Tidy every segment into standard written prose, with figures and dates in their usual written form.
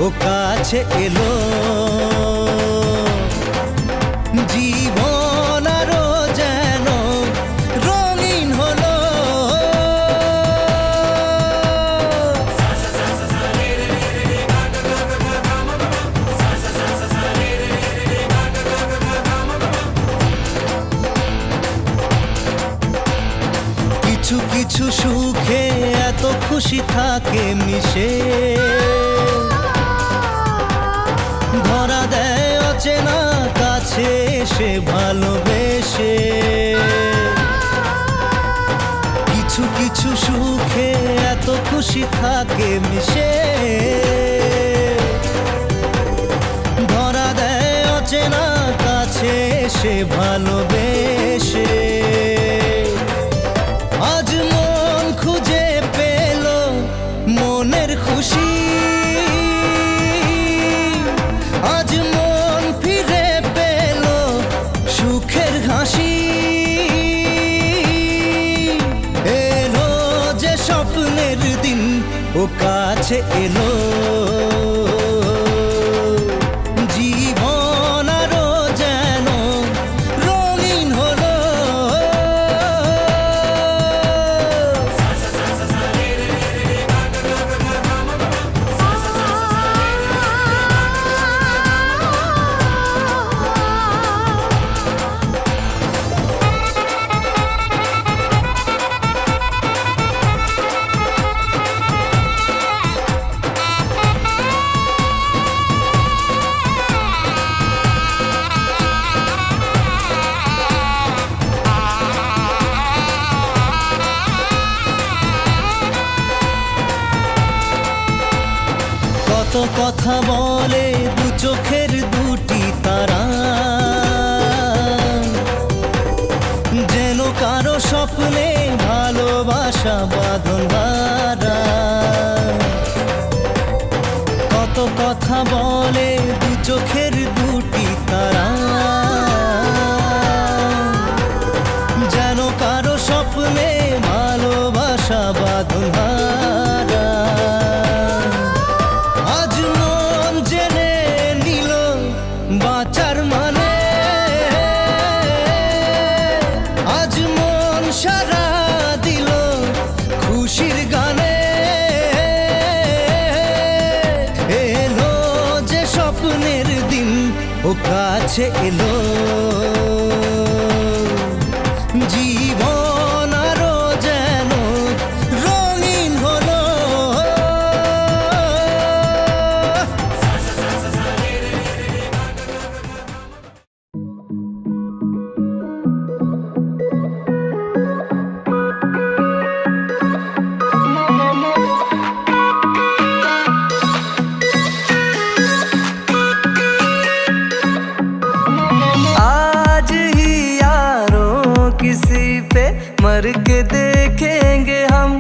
ও কাছে এলো জীবন আরো যেন রঙিন হলো। কিছু কিছু সুখে এত খুশি থাকে মিশে, ধরা দেয় অচেনা কাছে সে ভালোবেসে। কিছু কিছু সুখে এত খুশি থাকে মিশে, ধরা দেয় অচেনা কাছে সে ভালোবেসে। আজ মন খুঁজে পেল মনের খুশি, আজ মন ফিরে পেল সুখের হাসি। এলো যে স্বপ্নের দিন ও কাছে এলো, জীবন আরো যেন রঙিন হলো। কথা বলে দু চোখের দুটি তারা, যেন কারো স্বপ্নে ভালোবাসা বাঁধন হারা। কত কথা বলে দু চোখের দুটি তারা, যেন কারো স্বপ্নে ভালোবাসা বাঁধন হারা। আজ মন জেনে নিল বাঁচার মানে, আজ মন সারা দিল খুশির গানে। এলো যে স্বপ্নের দিন ও কাছে এলো, জীবন আরো যেন রঙিন হলো। आज ही यारों किसी पे मर के देखेंगे हम,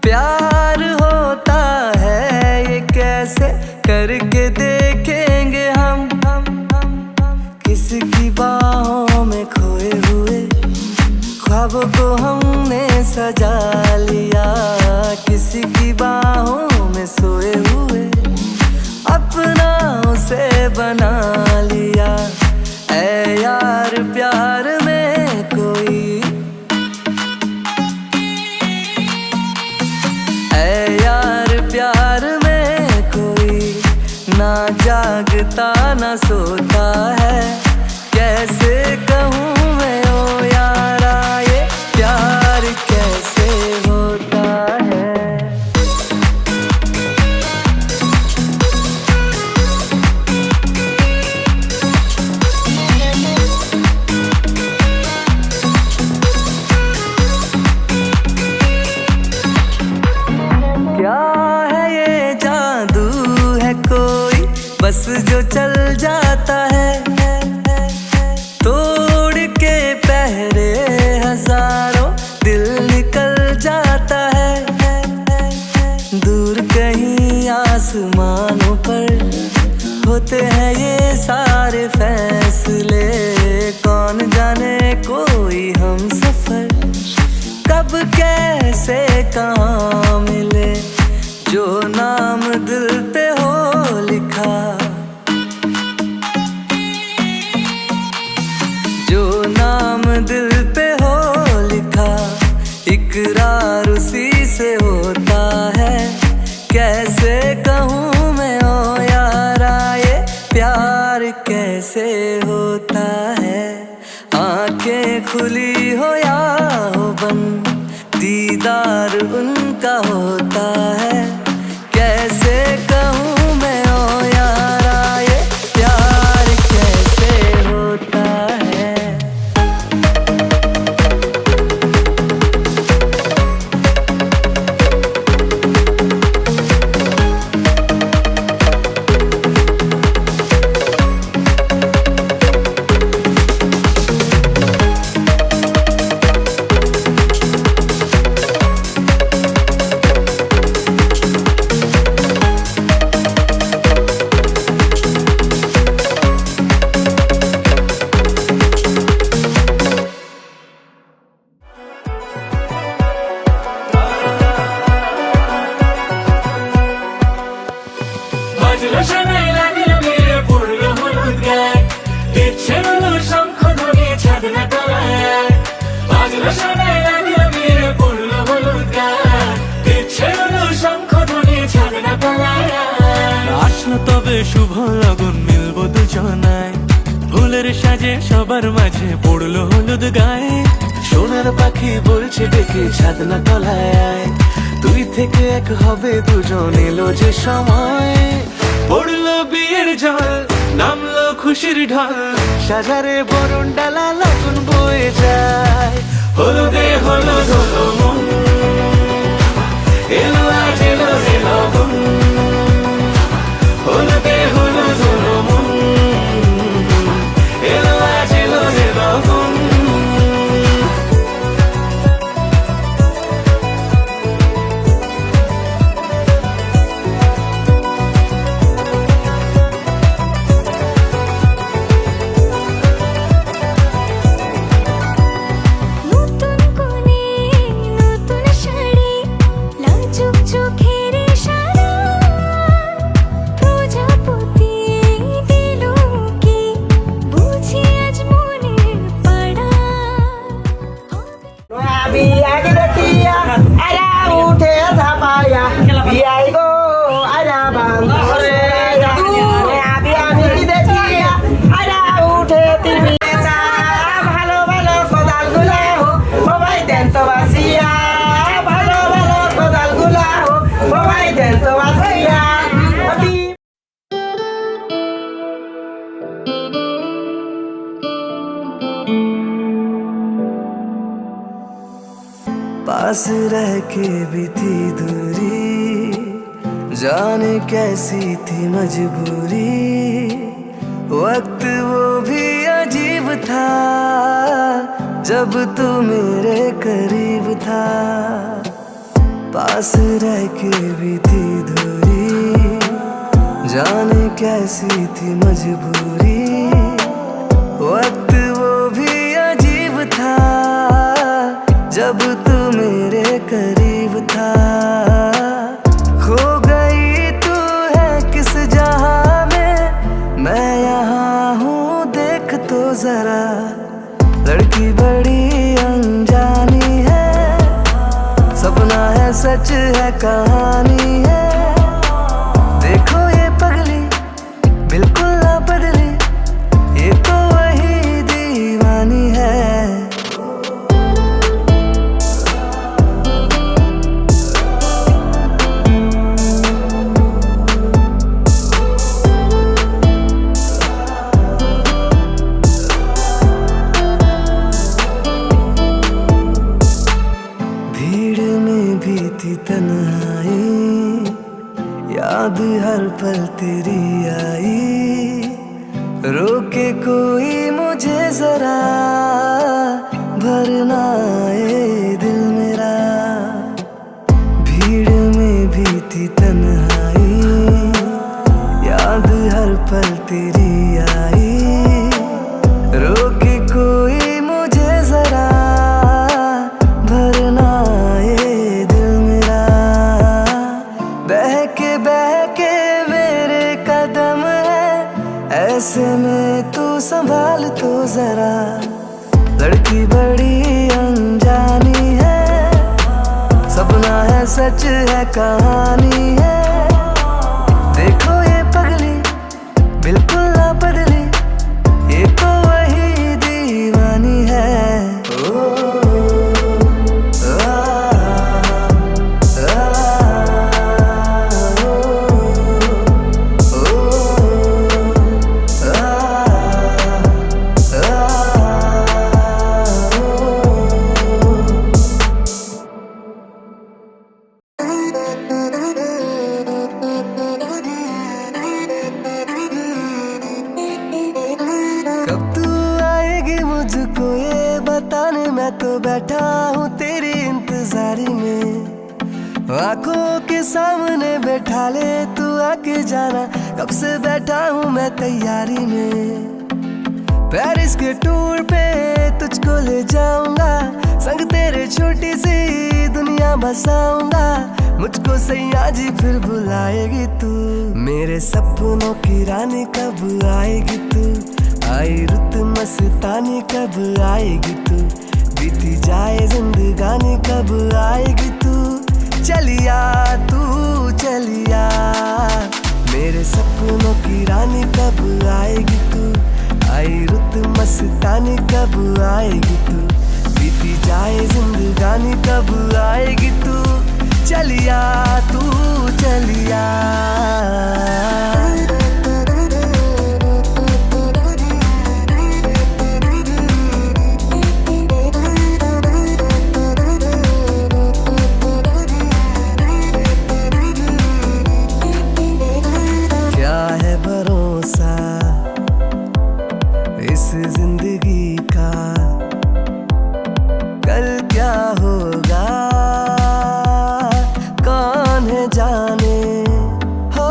प्यार होता है ये कैसे करके देखेंगे हम। किसकी बाहों में खोए हुए ख्वाबों को हमने सजा लिया, किसी की बाहों में सोए हुए अपना उसे बना लिया। ऐ यार प्यार में कोई, ऐ यार प्यार में कोई ना जागता ना सोता है। कैसे कहूँ मैं ओ यारा ये प्यार कैसे होता है। क्या है ये जादू है कोई बस जो चल जाता है, तोड़ के पहरे हजारों दिल निकल जाता है। दूर कहीं आसमानों पर होते हैं ये सारे फैसले, कौन जाने कोई हम सफर कब कैसे कहाँ मिले। जो नाम दिल पे हो लिखा, जो नाम दिल पे हो लिखा इकरार उसी से होता है। कैसे कहूँ मैं ओ यारा ये प्यार कैसे होता है। आंखें खुली हो या हो बंद दीदार उनका होता है। कैसे कहूँ मैं ओ यारा ये प्यार कैसे होता है। তবে শুভ লগন মিলবো দুজনায়, ফুলের সাজে সবার মাঝে পড়লো হলুদ গায়ে। সোনার পাখি বলছে ডেকে ছাদনা তলায় আয়, তুই থেকে এক হবে দুজন এলো যে সময়। পড়লো বিয়ের জল নামলো খুশির ঢল, সাজারে বরণ ডালা লগন বয়ে যায়। হলুদে হলুদ হলো মন, এলো আজ এলো রে লগন। ya biai go ada bang sore ya abi ami দেখিয়া আরা উঠে তুমি ভালো ভালো কোদাল গুলা হো সবাই দেন তো বাসিয়া ভালো ভালো কোদাল গুলা হো সবাই দেন তো বাসিয়া पास रह के भी थी दूरी जाने कैसी थी मजबूरी वक्त वो भी अजीब था जब तू मेरे करीब था पास रह के भी थी दूरी जाने कैसी थी मजबूरी वक्त वो भी अजीब था जब तू मेरे करीब था खो गई तू है किस जहां में मैं यहाँ हूँ देख तो जरा लड़की बड़ी अनजानी है सपना है सच है कहानी है देखो ये पगली बिल्कुल ना बदली ये तो वही दीवानी है तन्हाई याद हर पल तेरी आई रोके कोई मुझे जरा भरना आए दिल मेरा भीड़ में भी थी तन्हाई याद हर पल तेरी आई रोके कोई मुझे जरा भरना ऐसे में तू संभाल तो जरा लड़की बड़ी अनजानी है सपना है सच है कहानी है देखो ये पगली बिल्कुल ना बदली ये तो वही दीवानी है कब तू आएगी मुझको ये बताने मैं तो बैठा हूँ तेरी इंतजारी में आंखों के सामने बैठा ले तू आके जाना कब से बैठा हूँ मैं तैयारी में पेरिस के टूर पे तुझको ले जाऊंगा संग तेरे छोटी सी दुनिया बसाऊंगा मुझको सैया जी फिर बुलाएगी तू मेरे सपनों की रानी कब आएगी तू आई रुत मस्तानी कब आएगी तू बीती जाए जिंदगानी कब आएगी तू चलिया मेरे सपनों की रानी कब आएगी तू आई रुत मस्तानी कब आएगी तू बीती जाए जिंदगानी कब आएगी तू चलिया क्या है भरोसा इस जिंदगी का कल क्या होगा कौन है जाने हो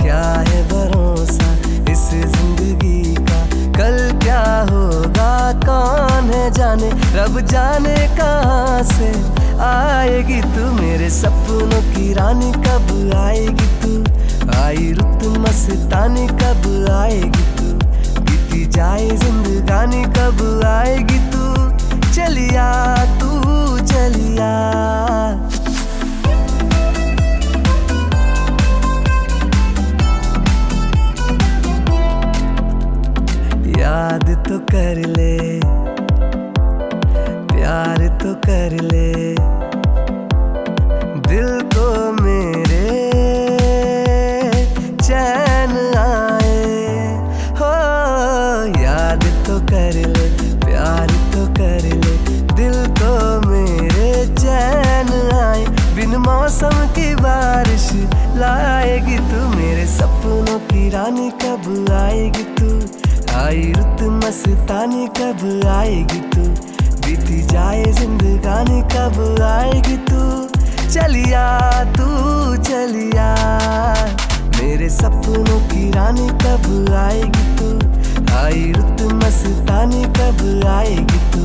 क्या है भरोसा इस जिंदगी का कल क्या होगा कौन है जाने रब जाने कहाँ से आएगी तू मेरे सपनों की रानी कब आएगी तू आई रुत मस्तानी कब आएगी तू बीती जाए जिंदगानी कब आएगी तू चलिया ले, प्यार तो कर ले, दिल को मेरे चैन आए हो। याद तो कर ले, प्यार तो कर ले, दिल को मेरे चैन आए। बिन मौसम की बारिश लाएगी तू, मेरे सपनों की रानी कब आएगी तू। आई रुत मस्तानी कब आएगी तू, बीती जाए जिंदगानी कब आएगी तू। चलिया तू चलिया, मेरे सपनों की रानी कब आएगी तू। आई रुत मस्तानी कब आएगी तू,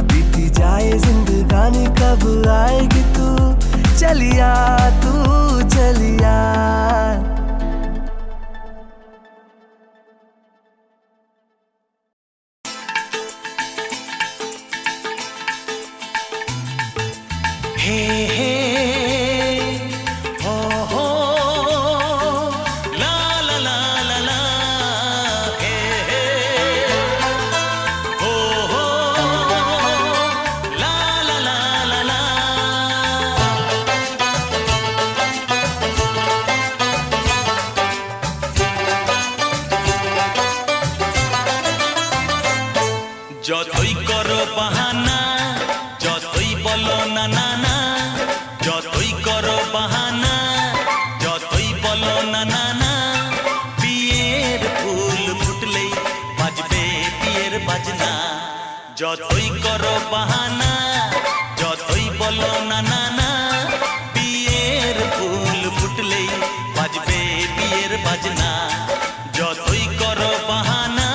बीती जाए जिंदगानी कब आएगी तू। चलिया तू चलिया। हे हे हो हो ला ला ला ला ला, हे हे हो हो ला ला ला ला ला। যতই করো বাহানা, যতই বলো না না না, যতই করো বাহানা, যতই বলো না না না, বিয়ের ফুল ফুটলেই বাজবে বিয়ের বাজনা। যতই করো বাহানা, যতই বলো না না না, বিয়ের ফুল ফুটলেই বাজবে বিয়ের বাজনা। যতই করো বাহানা।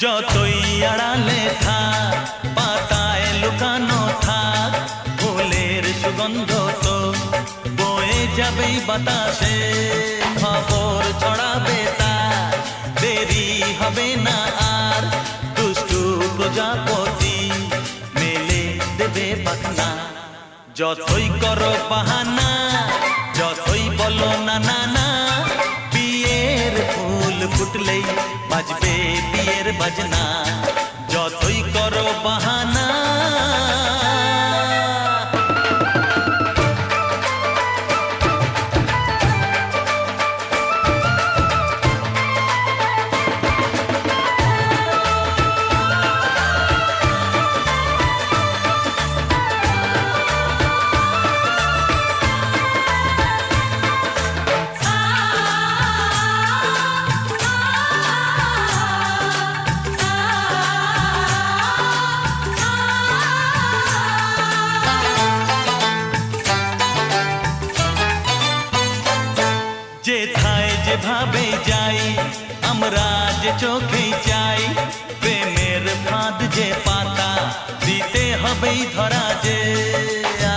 যতই আড়ালে থাক, পাতায় লুকানো থাক, ফুলের সুগন্ধ তো বয়ে যাবেই বাতাসে। খবর ছড়াবে তার, দেরি হবে না আর, দুষ্টু প্রজাপতি মেলে দেবে পাখনা। যতই করো বাহানা, যতই বলো না না না, বিয়ের ফুল ফুটলেই বাজবে বিয়ের বাজনা। যতই করো বাহানা। যেথায় যেভাবে যাই আমরা যে চোখেই চাই, প্রেমের ফাঁদ যে পাতা দিতে হবেই ধরা। যে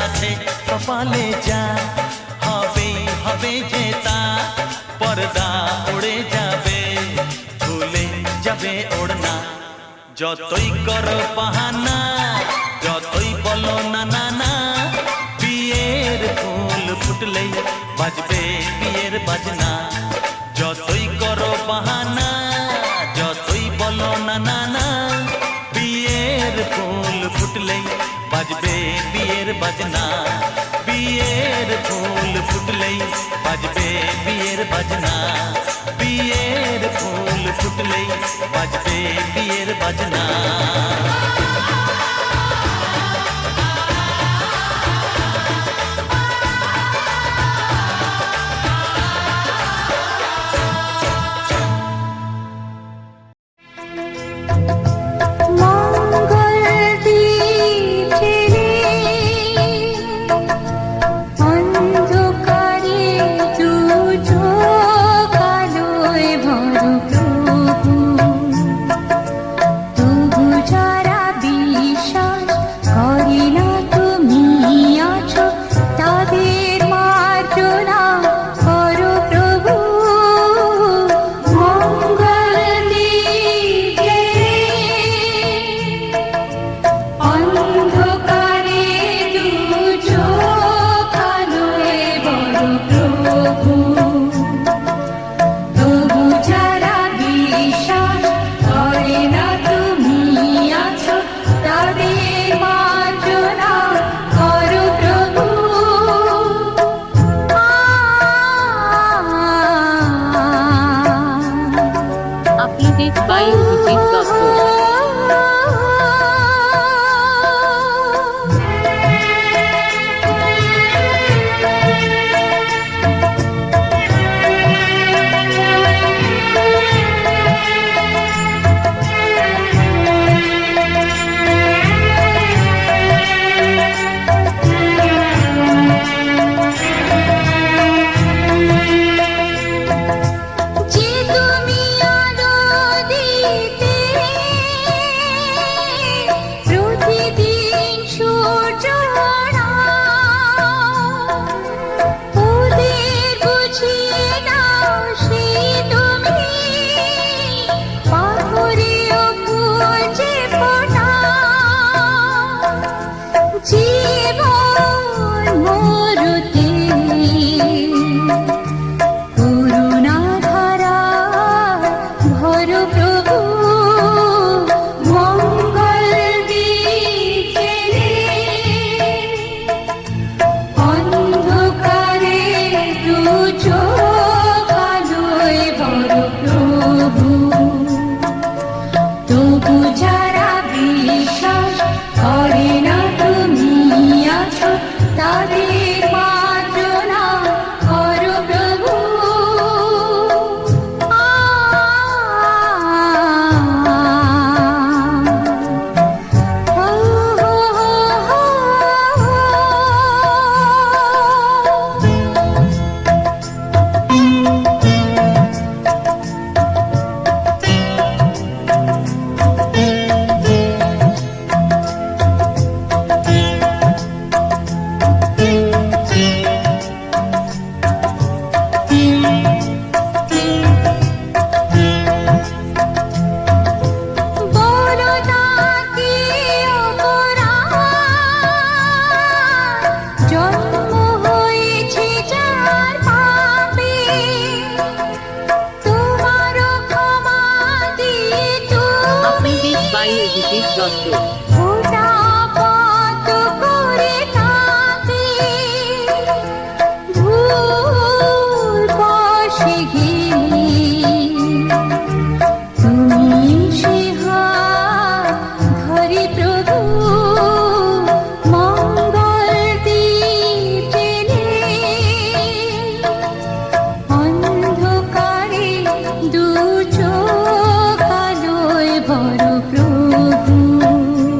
আছে কপালে যা হবেই হবে যে তা, পর্দা উড়ে যাবে ভুলে যাবে ওড়না। যতই করো বাহানা, যতই বলো না না না, বিয়ের ফুল ফুটলেই বাজবে বিয়ের বাজনা। যতই করো বাহানা, যতই বলো না না না, বিয়ের ফুল ফুটলেই বাজবে বিয়ের বাজনা। বিয়ের ফুল ফুটলেই বাজবে বিয়ের বাজনা। বিয়ের ফুল ফুটলেই বাজবে বিয়ের বাজনা। তবু তাদের মার্জনা করো প্রভু। দু চোখ আলোয় ভরো প্রভু।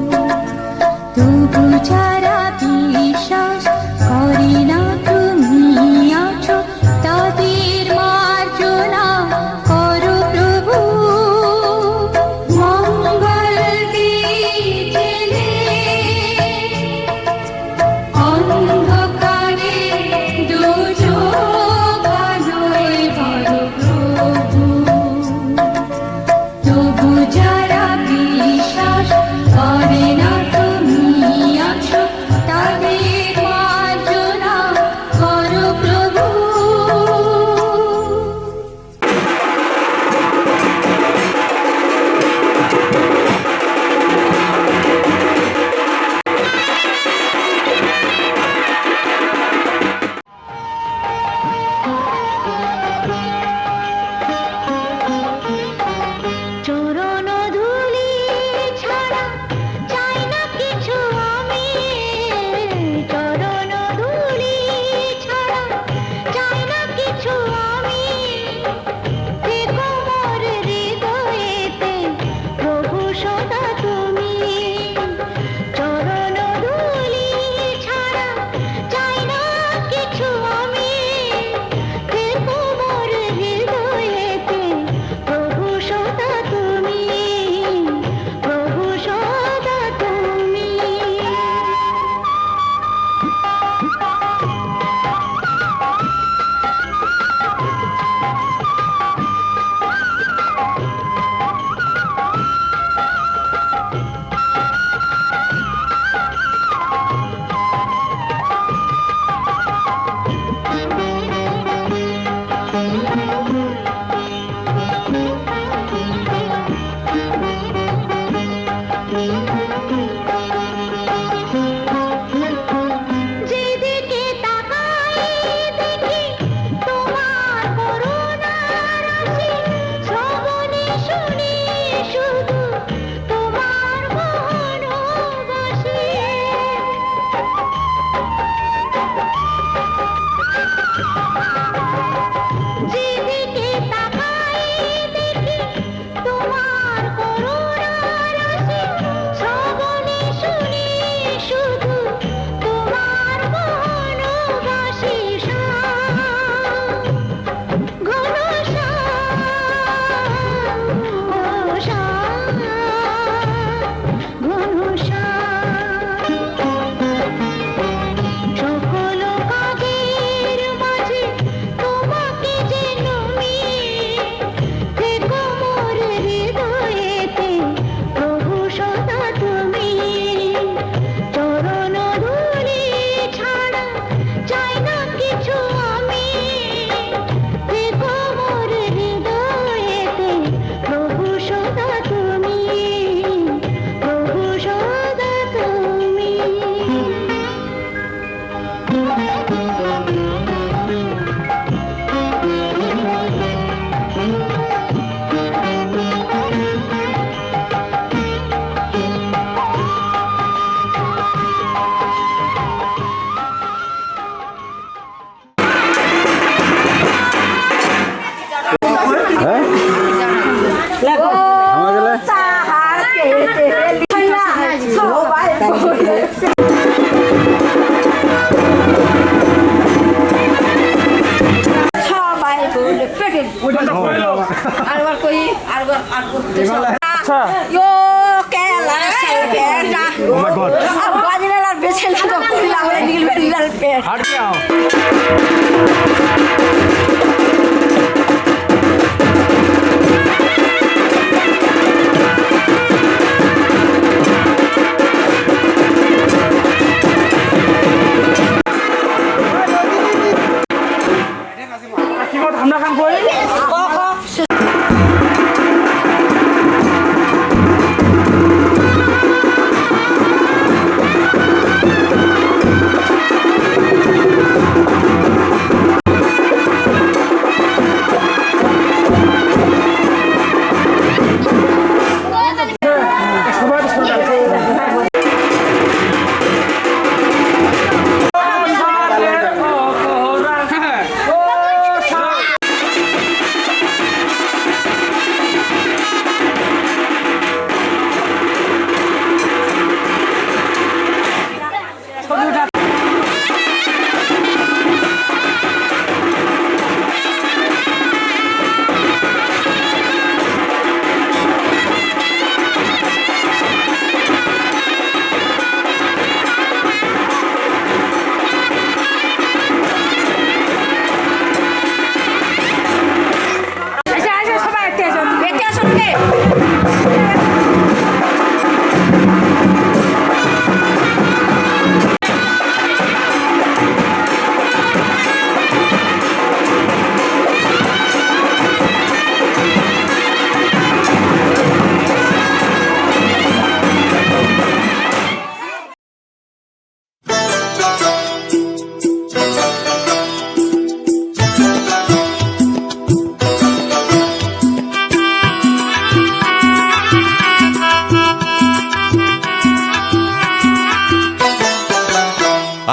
Yo, que la cerveza. Oh my God. Abadi la beche la to kula wala nil la pe. हट के आओ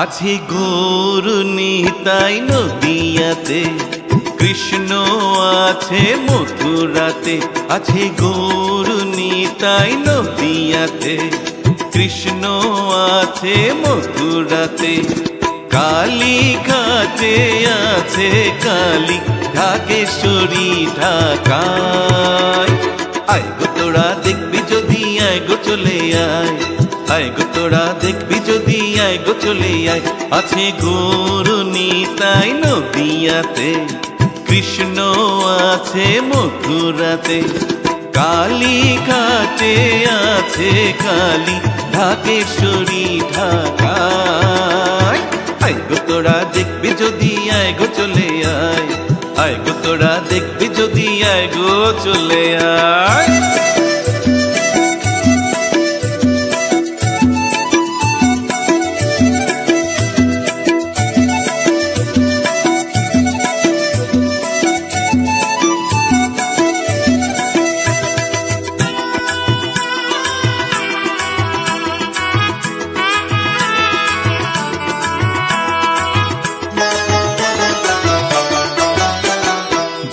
আছে গরু নিতাই নদিয়াতে কৃষ্ণ আছে মথুরাতে আছে গরু নিতাই নদিয়াতে কৃষ্ণ আছে মথুরাতে কালী ঘাটে আছে কালী ঢাকেশ্বরী ঢাকায় আয় গো তোরা দেখবি যদি আয় গো চলে আয় আয় গো তোরা দেখবি যদি আয় গো চলে আয় আছে গরু নিতাই নদিয়াতে কৃষ্ণ আছে মথুরাতে কালী ঘাটে আছে কালী ঢাকেশ্বরী ঢাকায় আয় গো তোরা দেখবি যদি আয় গো চলে আয় আয় গো তোরা দেখবি যদি আয় গো চলে আয়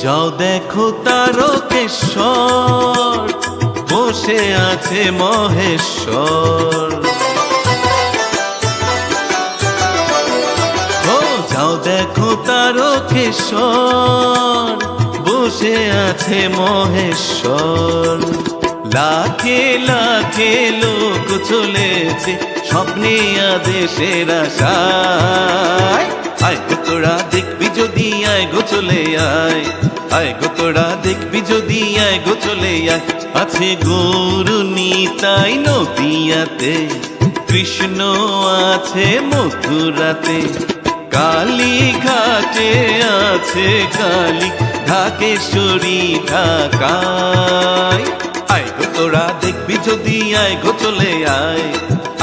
যাও দেখো তারকেশ্বর বসে আছে মহেশ্বর ও যাও দেখো তারকেশ্বর বসে আছে মহেশ্বর লাখে লাখে লোক চলেছে স্বপ্নে আদেশের আশায় আয় গো তোরা দেখবি যদি আয় গো চলে আয় আয় গো তোরা দেখবি যদি আয় গো চলে আয় আছে গরু নিতাই নদিয়াতে কৃষ্ণ আছে মথুরাতে কালী ঘাটে আছে কালী ঢাকেশ্বরী ঢাকায় আয় গো তোরা দেখবি যদি আয় গো চলে আয়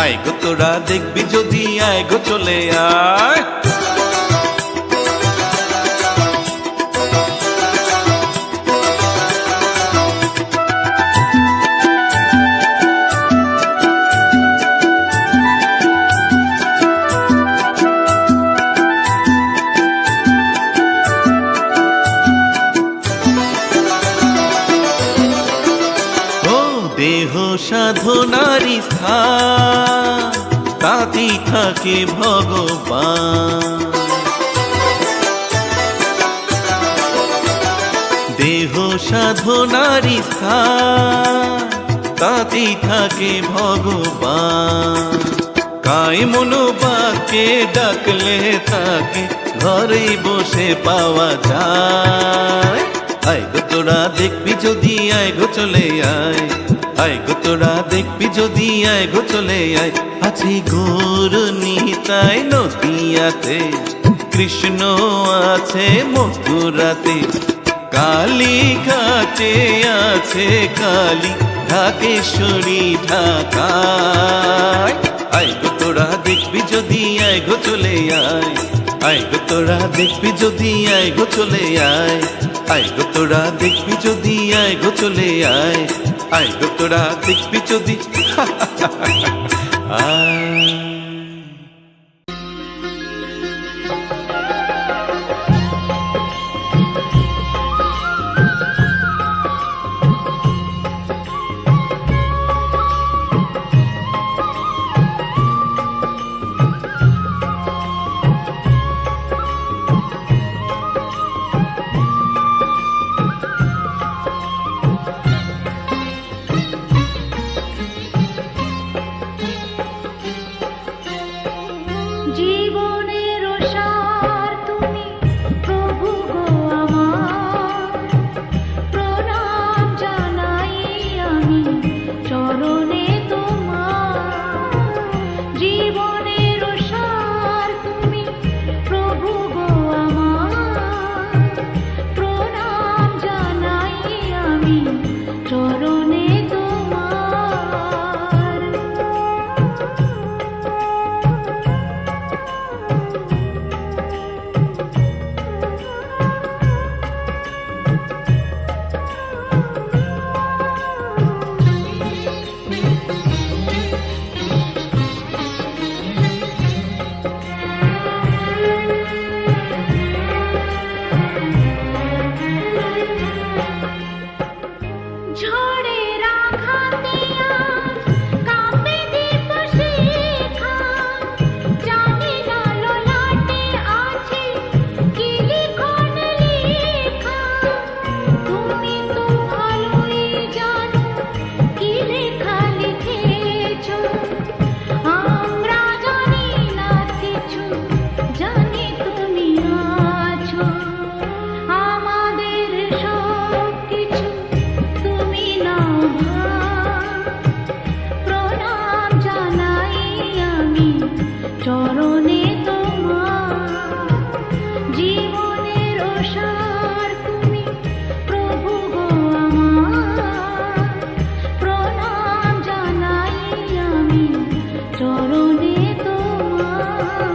আয় গো তোরা দেখবি যদি আয় গো চলে আয় দেহ সাধনারি স্থান তাতেই থাকে ভগবান দেহ সাধনারি স্থান, তাতেই থাকে ভগবান। কায় মনোবাক্যে ডাকলে তাকে ঘরেই বসে পাওয়া যায়। আয় গো তোরা দেখবি যদি, আয় গো চলে আয়, আয় গো তোরা দেখবি যদি, আয় গো চলে আয়। আছে গৌর নিতাই নদিয়াতে, কৃষ্ণ আছে মথুরাতে, কালী ঘাটে আছে কালী, ঢাকেশ্বরী ঢাকায়। আয় গো তোরা দেখবি যদি, আয় গো চলে আয়, আয় গো তোরা দেখবি যদি, আয় গো চলে আয়, আয় গো তোরা দেখবি যদি, আয় গো চলে আয়, আয় গো তোরা দেখবি যদি আয়। জীবনের সার তুমি প্রভু গো আমার, প্রণাম জানাই আমি চরণে তোমার। জীবনের সার তুমি প্রভু গো আমার, প্রণাম জানাই আমি চরণে তোমার। ঝড়ের আঘাতে আজ কাঁপে দীপ শিখা, জানি না ললাটে আছে কি লিখন লেখা। তুমি তো ভালোই জানো কি লেখা লিখেছ, আমরা জানি না কিছু, জানি তুমি আছো। আমাদের সব কিছু তুমি নাও ভাগ, প্রণাম জানাই আমি চরণে তোমার। জীবনের সার তুমি প্রভু গো আমার, প্রণাম জানাই আমি চরণে তোমার।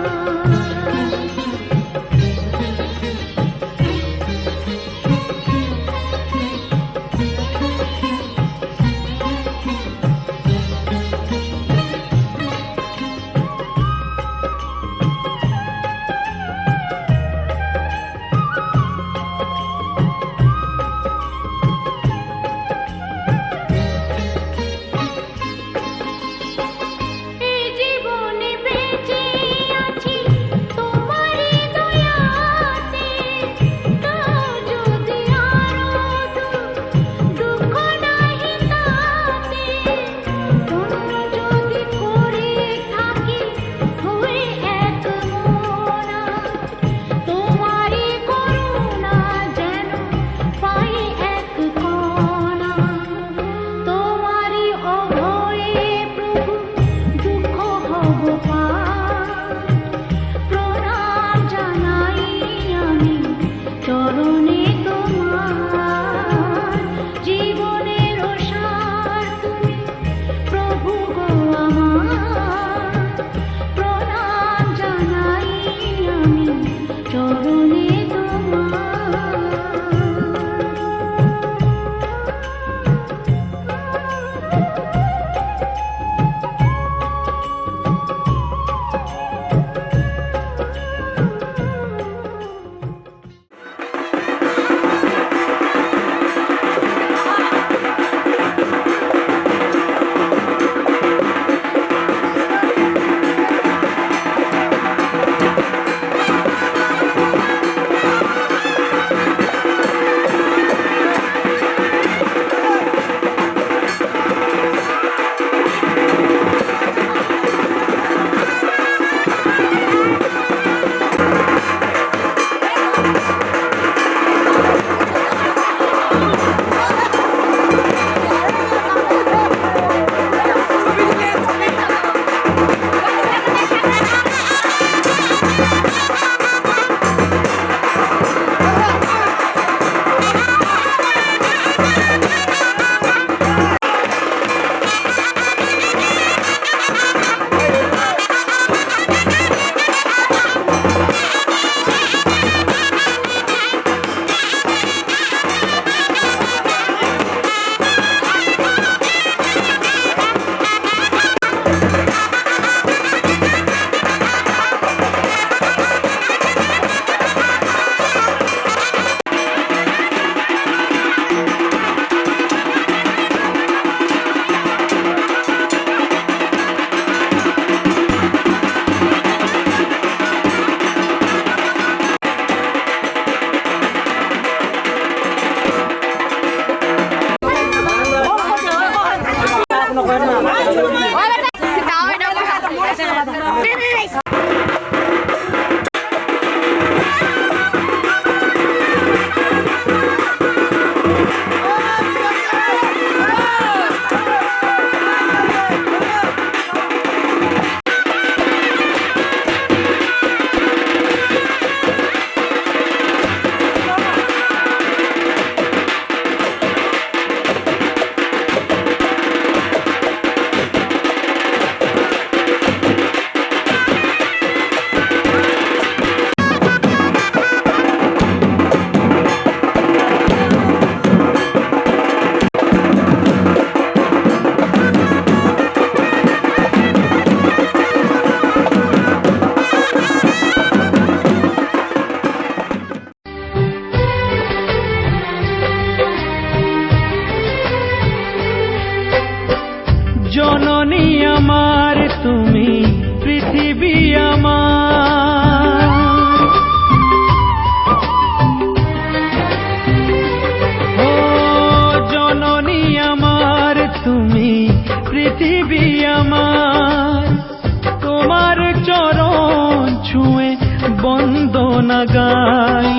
বন্দনা গাই।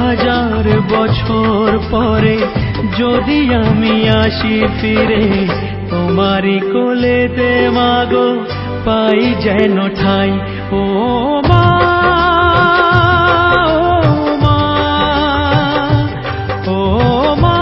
হাজার বছর পরে যদি আমি আসি ফিরে, তোমারই কোলেতে মাগো পাই যেন ঠাই। ও মা, ও মা, ও মা।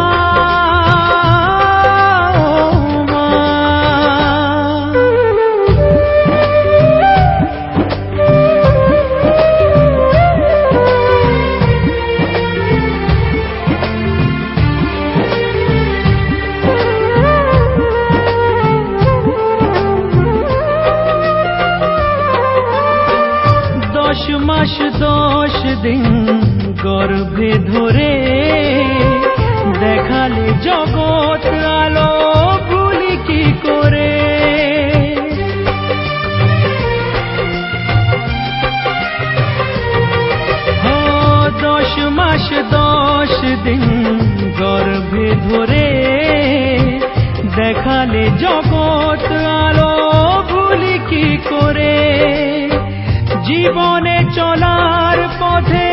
দশ মাস 10 দিন গর্ভে ধরে দেখালে জগৎ আলো ভুলি কি করে। ও 10 মাস 10 দিন গর্ভে ধরে দেখালে জগৎ আলো ভুলি কি করে। জীবনে চলার পথে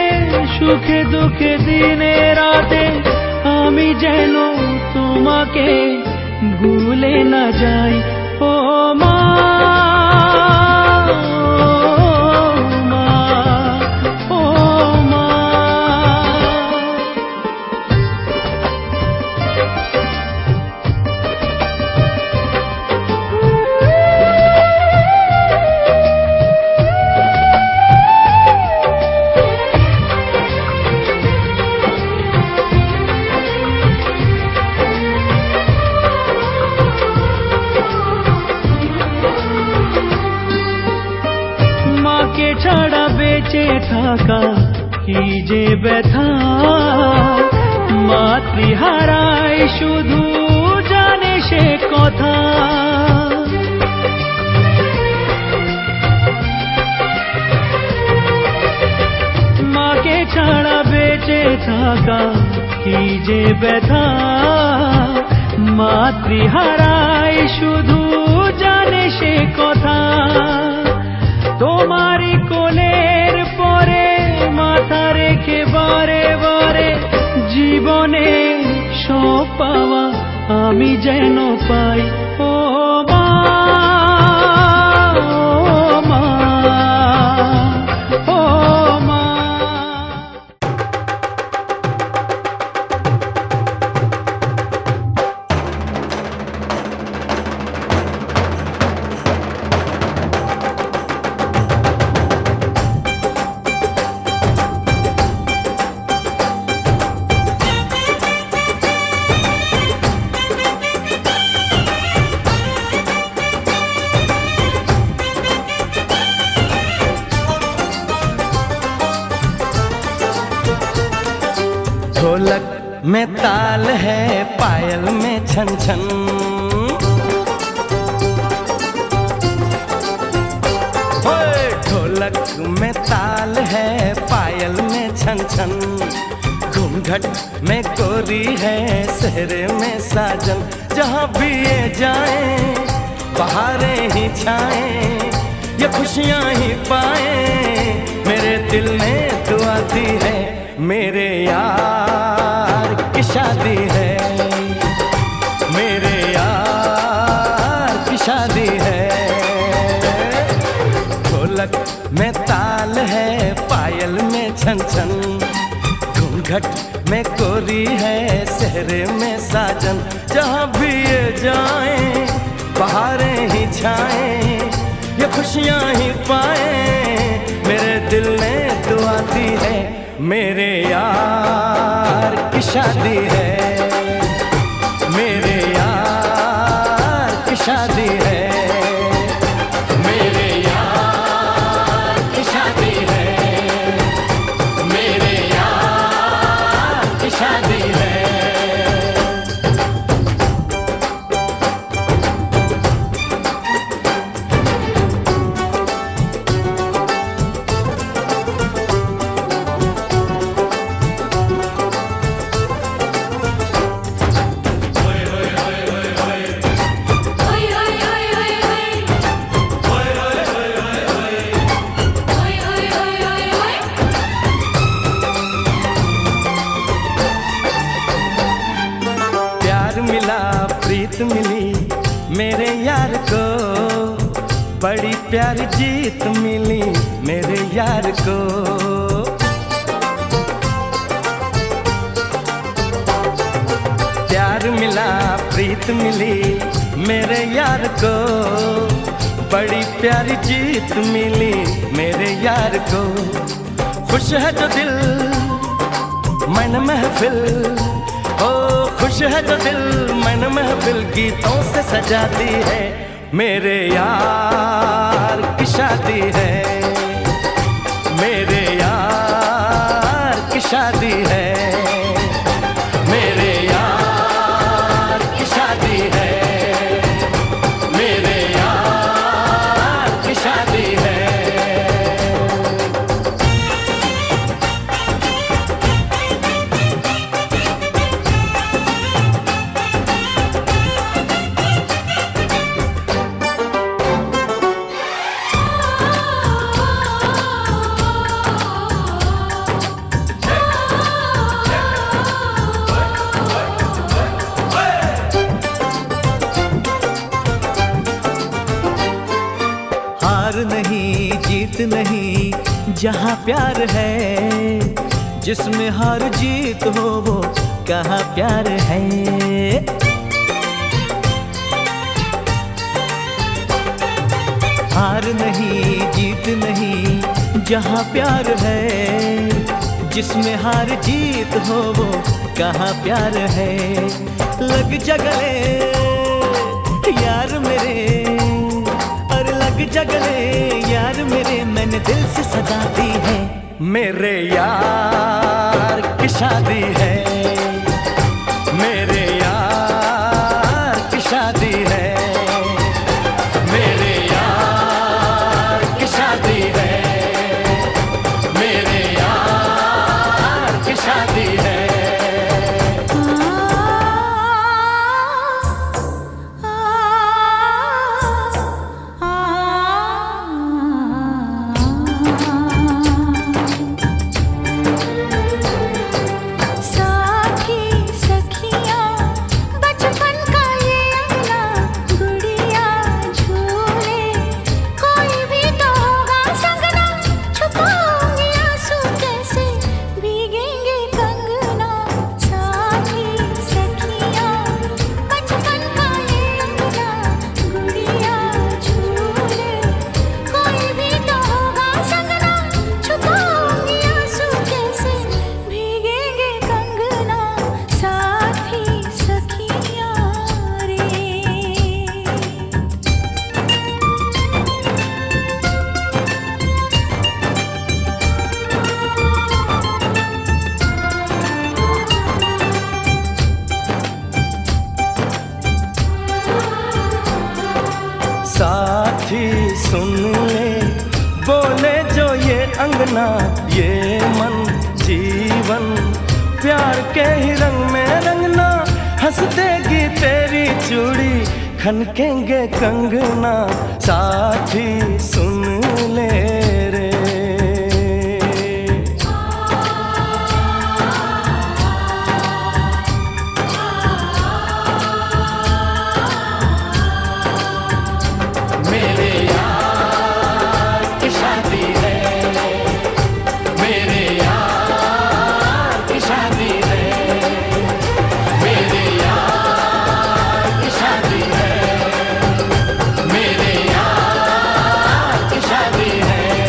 সুখে দুঃখে দিনে রাতে আমি যেন তোমাকে ভুলে না যাই। ও মা, ও মা, ও মা। মাকে ছাড়া বেঁচে থাকা কি যে ব্যথা, মাতৃহারায় শুধু জানে সে কথা। মাকে ছাড়া বেঁচে থাকা কি যে ব্যথা, মাতৃহারায় শুধু জানে সে কথা। তোমারই কোলের পরে মাথা রেখে বারে বারে জীবনে সব পাওয়া আমি যেন পাই। ও মা, ও মা, ও মা। ढोलक में ताल है, पायल में छन छन। ओए ढोलक में ताल है, पायल में छन छन। घूंघट में गोरी है, सेहरे में साजन। जहाँ भी ये जाए बहारें ही छाए, ये खुशियाँ ही पाए। मेरे दिल ने दुआ दी है, मेरे यार की शादी है, मेरे यार की शादी है। ढोलक में ताल है, पायल में छन छन। घूंघट में गोरी है, सेहरे में साजन। जहाँ भी ये जाए बहारें ही छाए, ये खुशियाँ ही पाए। मेरे दिल ने दुआ दी है, मेरे यार की शादी है, मेरे यार की शादी है, मेरे यार की शादी है, मेरे यार की शादी है। जीत मिली मेरे यार को, बड़ी प्यारी जीत मिली मेरे यार को। प्यार मिला प्रीत मिली मेरे यार को, बड़ी प्यारी जीत मिली मेरे यार को। खुश है जो दिल मन महफिल, ओ खुश है जो दिल मन महफिल गीतों से सजाती है, मेरे यार की शादी है, मेरे यार की शादी है, मेरे यार की शादी है, मेरे यार की शादी है। हार नहीं जीत नहीं जहाँ प्यार है, जिसमें हार जीत हो वो कहाँ प्यार है। हार नहीं जीत नहीं जहाँ प्यार है, जिसमें हार जीत हो वो कहाँ प्यार है। लग जा गले यार मेरे, और लग जा गले यार मेरे, मैंने दिल से सजा दी है, मेरे यार की शादी है, मेरे यार की शादी है, मेरे यार की शादी है, मेरे यार की शादी है। साथी सुन ले बोले जो ये अंगना, ये मन जीवन प्यार के ही रंग में रंगना, हंस देगी तेरी चूड़ी खनकेंगे कंगना। साथी सुन ले रे, मेरे यार की शादी है, मेरे यार की शादी है, मेरे यार की शादी है, मेरे यार की शादी है।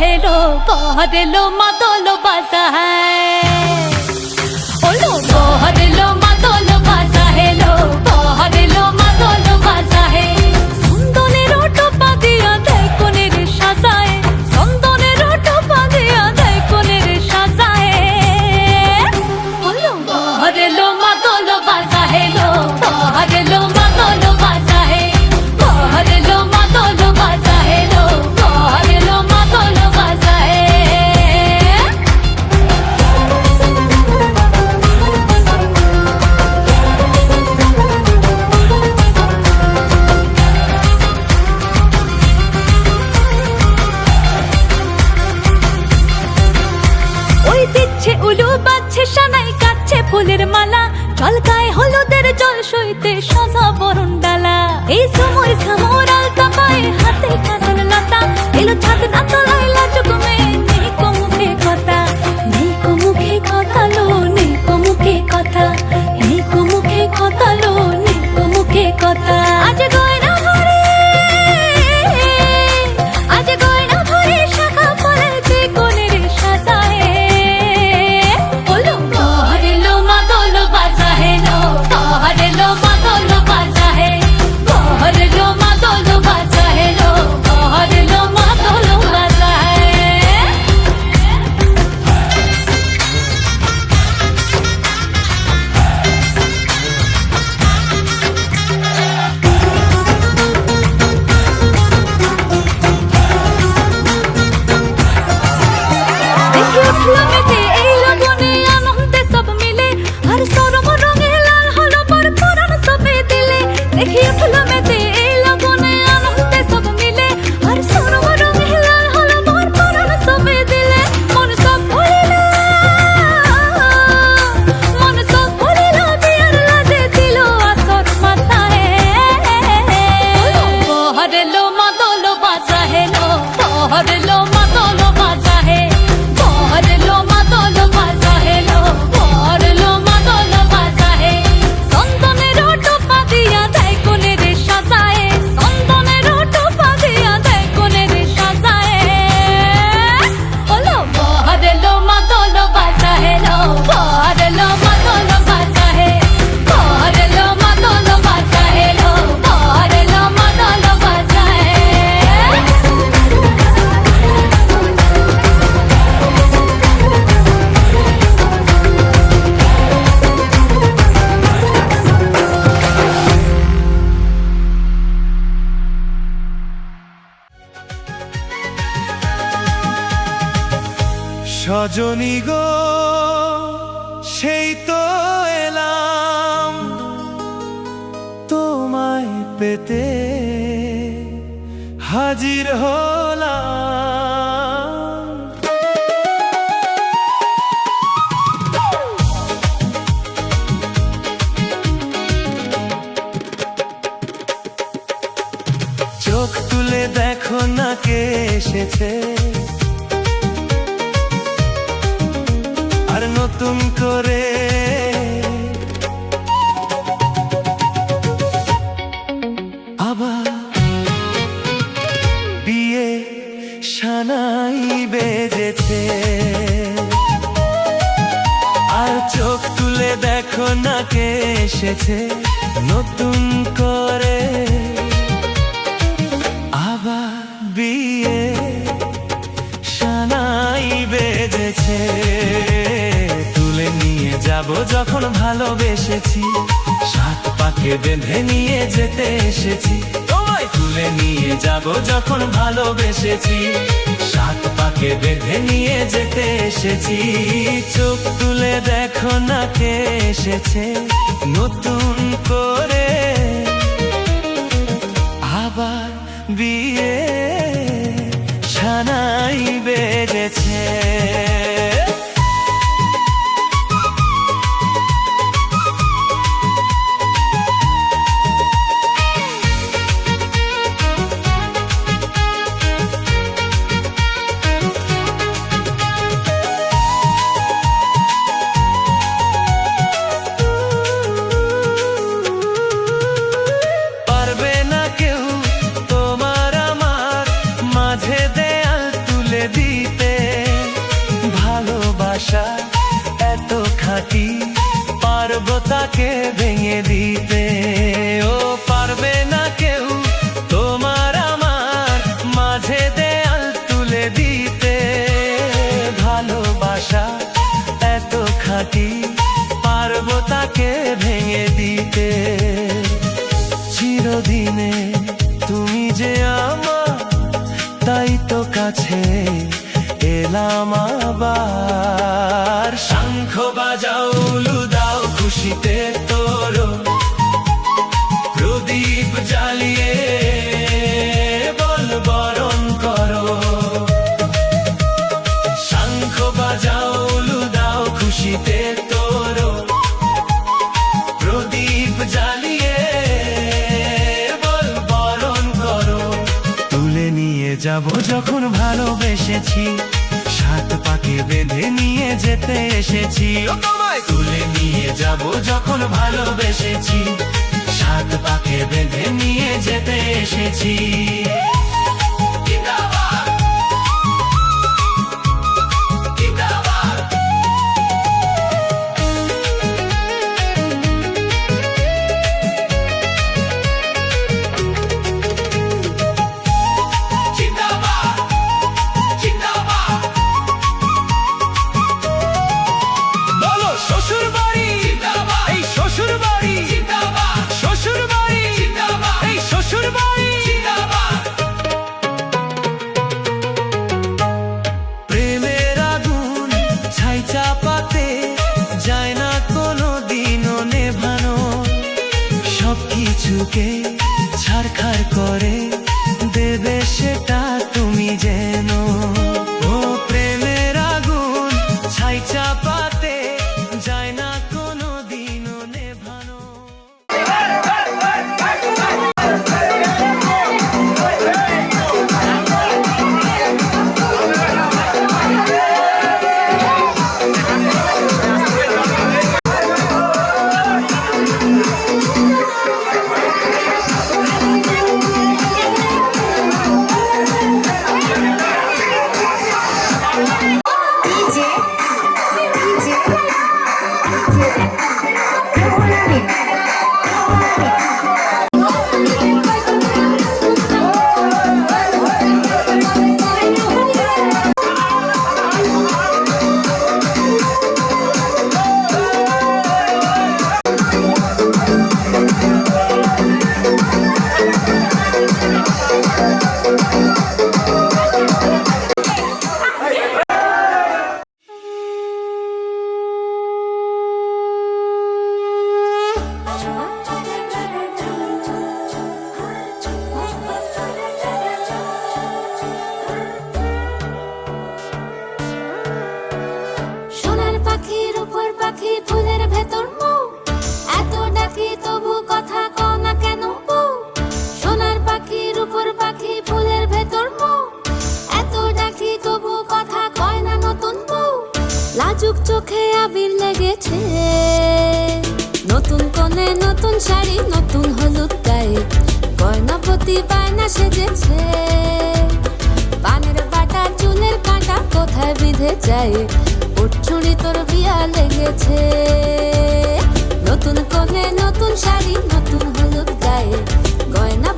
হেলো বহরেলো মাদল বাজা ওলো বহরেলো মাদল বাজা হেলো বহরেলো মাদল বাজা হে চন্দনের টোপা দিয়া দেয় কোনের সাজায় চন্দনের টোপা দিয়া দেয় কোনের সাজায় ওলো বহরেলো মাদল বাজা হেলো বহরেলো মাদল বাজা হে বহরেলো মাদল বাজা হেলো বহরেলো মাদল বাজা হে ওই দিচ্ছে উলু বাজছে সানাই কাচ্ছে ফুলের মালা জল গায়ে হলুদের জল সইতে সাজা বরণ ডালা এই সময় সামর আলতা পায়ে হাতে কাজল লতা এলো ছাদ না তলায় লাজুক মেয়ে নেই কো মুখে কথা নেই কো মুখে কথা লো নেই কো মুখে কথা নেই কো মুখে কথা লো নেই কো মুখে কথা আজ গয়না ভরে আজ গয়না ভরে শাখা পড়েছে কোনের সাজায় ওলো বহরেলো মাদল বাজা হেলো বহরেলো মাদল বাজা হে বহরেলো মাদল বাজা হেলো বহরেলো মাদল বাজা হে দেখি উঠলো মেতে এই লগনে আনন্দে সব মিলে আর সরম রঙে লাল হলো পর পরাণ সবে দিলে দেখি উঠলো মেতে এই লগনে আনন্দে সব মিলে আর সরম রঙে লাল হলো পর পরাণ সবে দিলে মন সব ভরিল বিয়ার লাজে দিল আসর মাথায় বহরেলো মাদল বাজা হেলো বহরেলো মাদল বাজা হে বহরেলো মাদল বাজা হেলো বহরেলো মাদল বাজা হে চন্দনের টোপা দিয়া দেয় কোনের সাজায় চন্দনের টোপা দিয়া দেয় কোনের সাজায় ওলো বহরেলো মাদল বাজা হেলো বহরেলো মাদল বাজা হে বহরেলো মাদল বাজা হেলো বহরেলো মাদল বাজা হে সজনী গো সেই তো এলাম তোমায় পেতে হাজির হলাম চোখ তুলে দেখো না কে এসেছে আর নতুন করে আবার বিয়ে সানাই বেজেছে আর চোখ তুলে দেখো না কে এসেছে নতুন করে আবার বিয়ে সানাই বেজেছে তুলে নিয়ে যাব যখন ভালোবেসেছি সাত পাকে বেঁধে নিয়ে যেতে এসেছি তোমায় তুলে নিয়ে যাব যখন ভালোবেসেছি সাত পাকে বেঁধে নিয়ে যেতে এসেছি চোখ তুলে দেখো না কে এসেছে নতুন করে আবার বিয়ে সানাই বেজেছে পারবে না কেউ তোমার আমার নামাবার। শঙ্খ বাজাও উলু দাও খুশিতে তোরো, প্রদীপ জ্বালিয়ে বল বরণ করো। শঙ্খ বাজাও উলু দাও খুশিতে তোরো, প্রদীপ জ্বালিয়ে বল বরণ করো। তুলে নিয়ে যাব যখন ভালোবেসেছি, সাত পাকে বেঁধে নিয়ে যেতে এসেছি। ও তোমায় তুলে নিয়ে যাব যখন ভালোবেসেছি, সাত পাকে বেঁধে নিয়ে যেতে এসেছি। বলো শ্বশুর বাড়ি, এই শ্বশুর বাড়ি, শ্বশুর বাড়ি, এই শ্বশুর বাড়ি। প্রেমের আগুন ছাই চাপাতে যায় না কোনো দিনও নেভানো, সবকিছুকে ছারখার করে দেবে সেটা তুমি যেন। ও প্রেমের আগুন ছাই চাপাতে যায় না কোনো দিনও নেভানো। সোনার পাখির উপর পাখি ফুলের ভেতর মৌ, এত ডাকি তবু কথা কও না কেন বউ। সোনার পাখির উপর পাখি ফুলের ভেতর মৌ, এত ডাকি তবু কথা কয় না নতুন বউ। লাজুক চোখে আবির লেগেছে, নতুন কোণে নতুন শাড়ি নতুন হলুদ গায়ে, গয়নাপতি বায়না সেজেছে। পানের বাটা চুলের কাঁটা কোথায় বিঁধে যায়, উঠছুড়ি তোর বিয়া লেগেছে। নতুন কোণে নতুন শাড়ি নতুন হলুদ গায়ে, গয়না